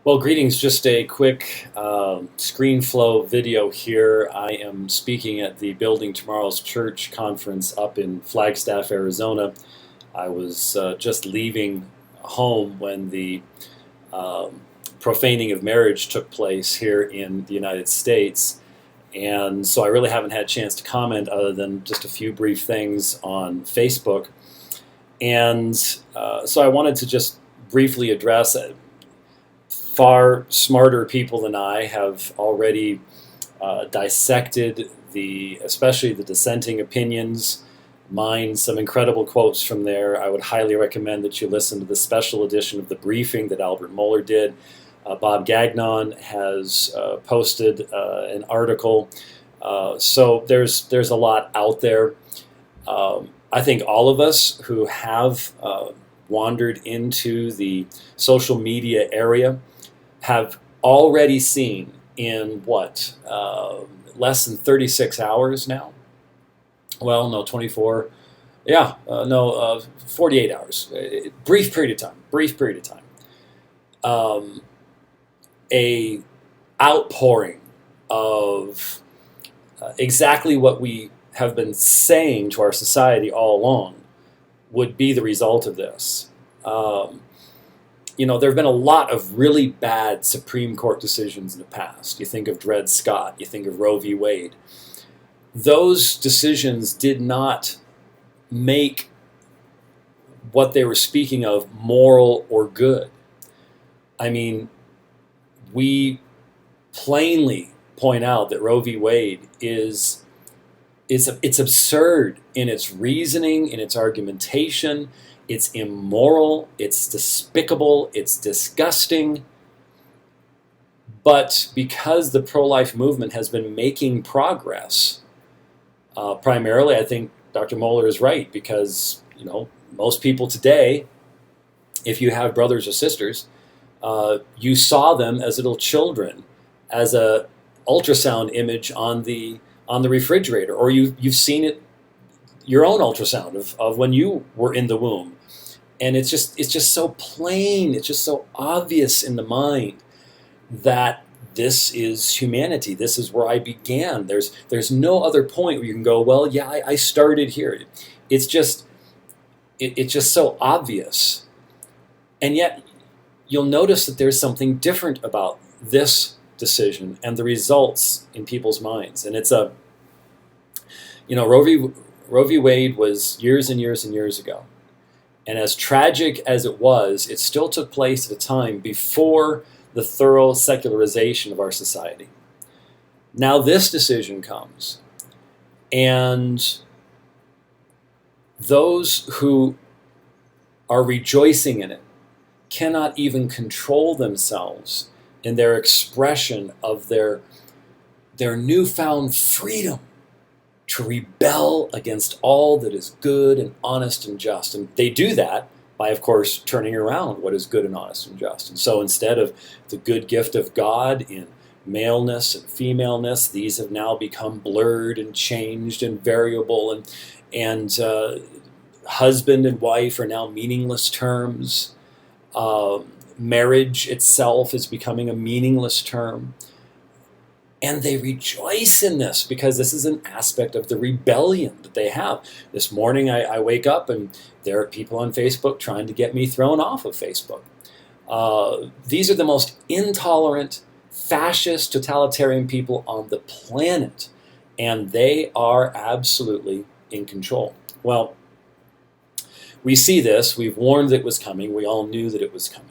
Well, greetings. Just a quick screen flow video here. I am speaking at the Building Tomorrow's Church conference up in Flagstaff, Arizona. I was just leaving home when the um, profaning of marriage took place here in the United States. And so I really haven't had a chance to comment other than just a few brief things on Facebook. And so I wanted to just briefly address it. Far smarter people than I have already dissected especially the dissenting opinions, mined some incredible quotes from there. I would highly recommend that you listen to the special edition of the briefing that Albert Mohler did. Bob Gagnon has posted an article. So there's a lot out there. I think all of us who have wandered into the social media area have already seen in less than 36 hours now. Well, no, 24. Yeah, no, 48 hours. Brief period of time. Brief period of time. A outpouring of exactly what we have been saying to our society all along would be the result of this. There have been a lot of really bad Supreme Court decisions in the past. You think of Dred Scott, you think of Roe v. Wade. Those decisions did not make what they were speaking of moral or good. I mean, we plainly point out that Roe v. Wade it's absurd in its reasoning, in its argumentation. It's immoral, it's despicable, it's disgusting. But because the pro-life movement has been making progress, primarily I think Dr. Mohler is right, because most people today, if you have brothers or sisters, you saw them as little children, as a ultrasound image on the refrigerator, or you've seen it, your own ultrasound of when you were in the womb. And it's just so plain, it's just so obvious in the mind that this is humanity. This is where I began. There's no other point where you can go, well, yeah, I started here. It's just so obvious. And yet you'll notice that there's something different about this decision and the results in people's minds. And it's Roe v. Wade was years and years and years ago. And as tragic as it was, it still took place at a time before the thorough secularization of our society. Now this decision comes, and those who are rejoicing in it cannot even control themselves in their expression of their newfound freedom to rebel against all that is good and honest and just. And they do that by, of course, turning around what is good and honest and just. And so instead of the good gift of God in maleness and femaleness, these have now become blurred and changed and variable, and husband and wife are now meaningless terms. Marriage itself is becoming a meaningless term. And they rejoice in this because this is an aspect of the rebellion that they have. This morning I wake up and there are people on Facebook trying to get me thrown off of Facebook. These are the most intolerant, fascist, totalitarian people on the planet. And they are absolutely in control. Well, we see this. We've warned that it was coming. We all knew that it was coming.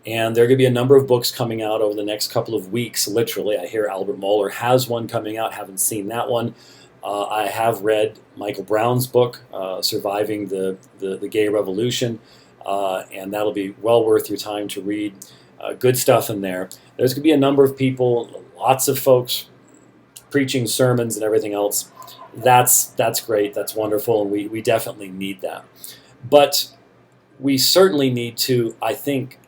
And there are going to be a number of books coming out over the next couple of weeks, literally. I hear Albert Mohler has one coming out. Haven't seen that one. I have read Michael Brown's book, Surviving the Gay Revolution, and that'll be well worth your time to read. Good stuff in there. There's going to be a number of people, lots of folks preaching sermons and everything else. That's great. That's wonderful, and we definitely need that. But we certainly need to, I think,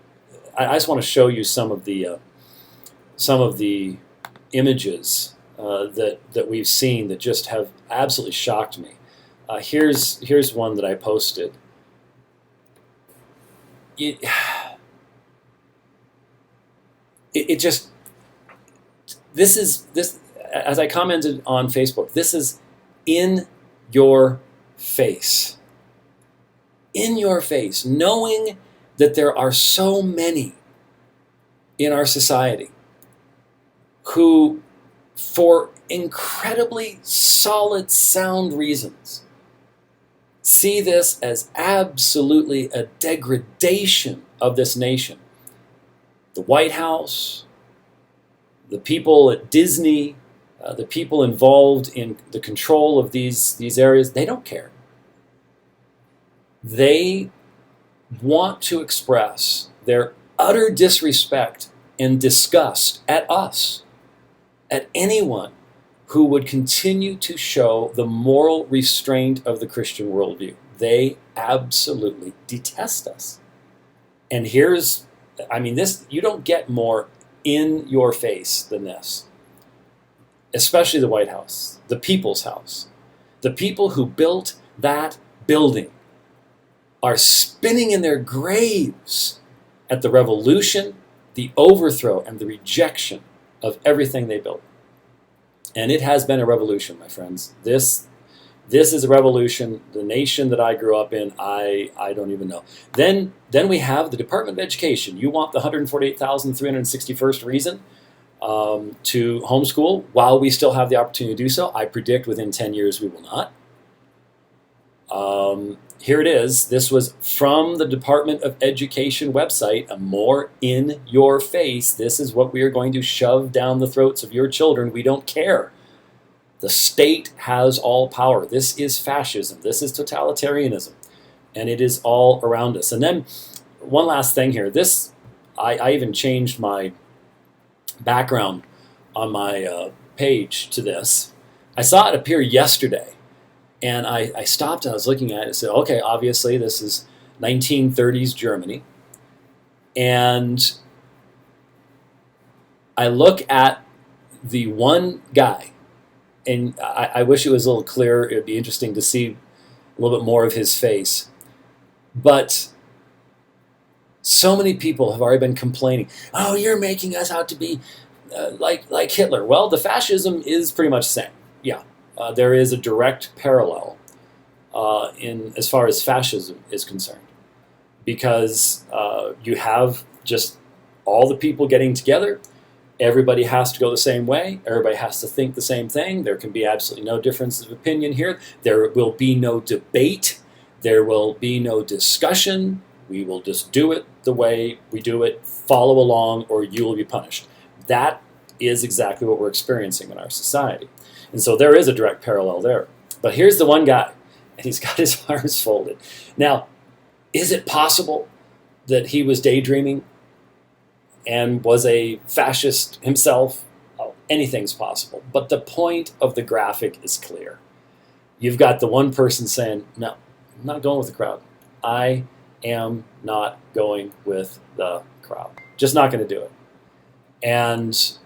I just want to show you some of the images that we've seen that just have absolutely shocked me. Here's one that I posted. it just, this, as I commented on Facebook, this is in your face. In your face, knowing that there are so many in our society who, for incredibly solid, sound reasons, see this as absolutely a degradation of this nation. The White House, the people at Disney, the people involved in the control of these areas, they don't care. They want to express their utter disrespect and disgust at us, at anyone who would continue to show the moral restraint of the Christian worldview. They absolutely detest us. And here's, this, you don't get more in your face than this. Especially the White House, the people's house. The people who built that building are spinning in their graves at the revolution, the overthrow, and the rejection of everything they built. And it has been a revolution, my friends. This is a revolution. The nation that I grew up in, I don't even know. Then we have the Department of Education. You want the 148,361st reason to homeschool while we still have the opportunity to do so. I predict within 10 years we will not. Here it is. This was from the Department of Education website, a more in your face. This is what we are going to shove down the throats of your children. We don't care. The state has all power. This is fascism. This is totalitarianism. And it is all around us. And then one last thing here. This, I even changed my background on my page to this. I saw it appear yesterday. And I stopped and I was looking at it and said, okay, obviously this is 1930s Germany. And I look at the one guy, and I wish it was a little clearer. It would be interesting to see a little bit more of his face. But so many people have already been complaining, oh, you're making us out to be like Hitler. Well, the fascism is pretty much the same. Yeah. There is a direct parallel in as far as fascism is concerned, because you have just all the people getting together. Everybody has to go the same way. Everybody has to think the same thing. There can be absolutely no differences of opinion here. There will be no debate. There will be no discussion. We will just do it the way we do it. Follow along, or you will be punished. That is exactly what we're experiencing in our society. And so there is a direct parallel there. But here's the one guy, and he's got his arms folded. Now, is it possible that he was daydreaming and was a fascist himself? Oh, anything's possible. But the point of the graphic is clear. You've got the one person saying, no, I'm not going with the crowd. I am not going with the crowd. Just not going to do it. And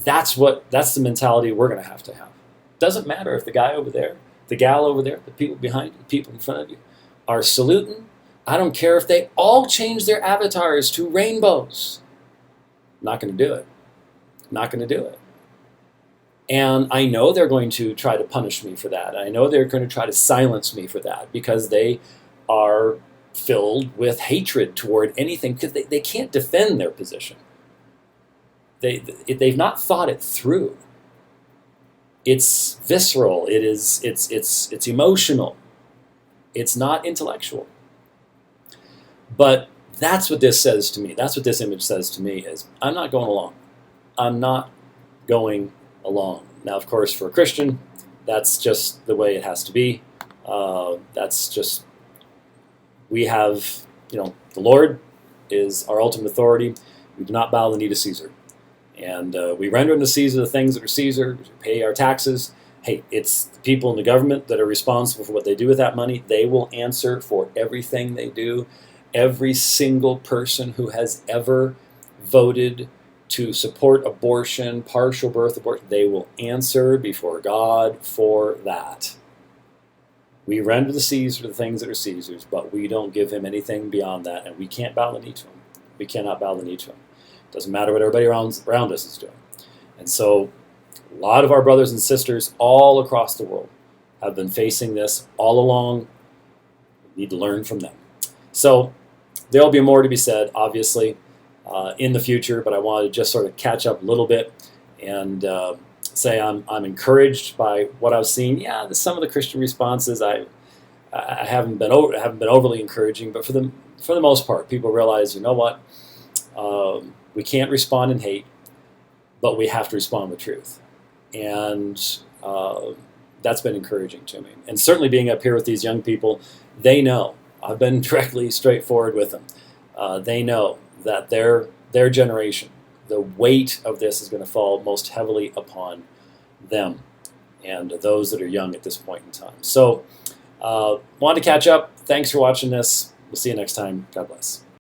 that's the mentality we're going to have. Doesn't matter if the guy over there, the gal over there, the people behind you, the people in front of you are saluting. I don't care if they all change their avatars to rainbows. Not going to do it. Not going to do it. And I know they're going to try to punish me for that. I know they're going to try to silence me for that, because they are filled with hatred toward anything, because they can't defend their position. They've not thought it through. It's visceral. It's emotional. It's not intellectual. But that's what this says to me. That's what this image says to me is, I'm not going along. I'm not going along. Now, of course, for a Christian, that's just the way it has to be. That's just, we have, the Lord is our ultimate authority. We do not bow the knee to Caesar. And we render unto Caesar the things that are Caesar, pay our taxes. Hey, it's the people in the government that are responsible for what they do with that money. They will answer for everything they do. Every single person who has ever voted to support abortion, partial birth abortion, they will answer before God for that. We render to Caesar the things that are Caesar's, but we don't give him anything beyond that, and we can't bow the knee to him. We cannot bow the knee to him. Doesn't matter what everybody around us is doing. And so a lot of our brothers and sisters all across the world have been facing this all along. We need to learn from them. So there'll be more to be said, obviously, in the future, but I wanted to just sort of catch up a little bit and say I'm encouraged by what I've seen. Yeah, some of the Christian responses I haven't been overly encouraging, but for the most part, people realize, you know what, we can't respond in hate, but we have to respond with truth, and that's been encouraging to me. And certainly being up here with these young people, they know I've been directly straightforward with them. They know that their generation, the weight of this is going to fall most heavily upon them and those that are young at this point in time. So, wanted to catch up. Thanks for watching this. We'll see you next time. God bless.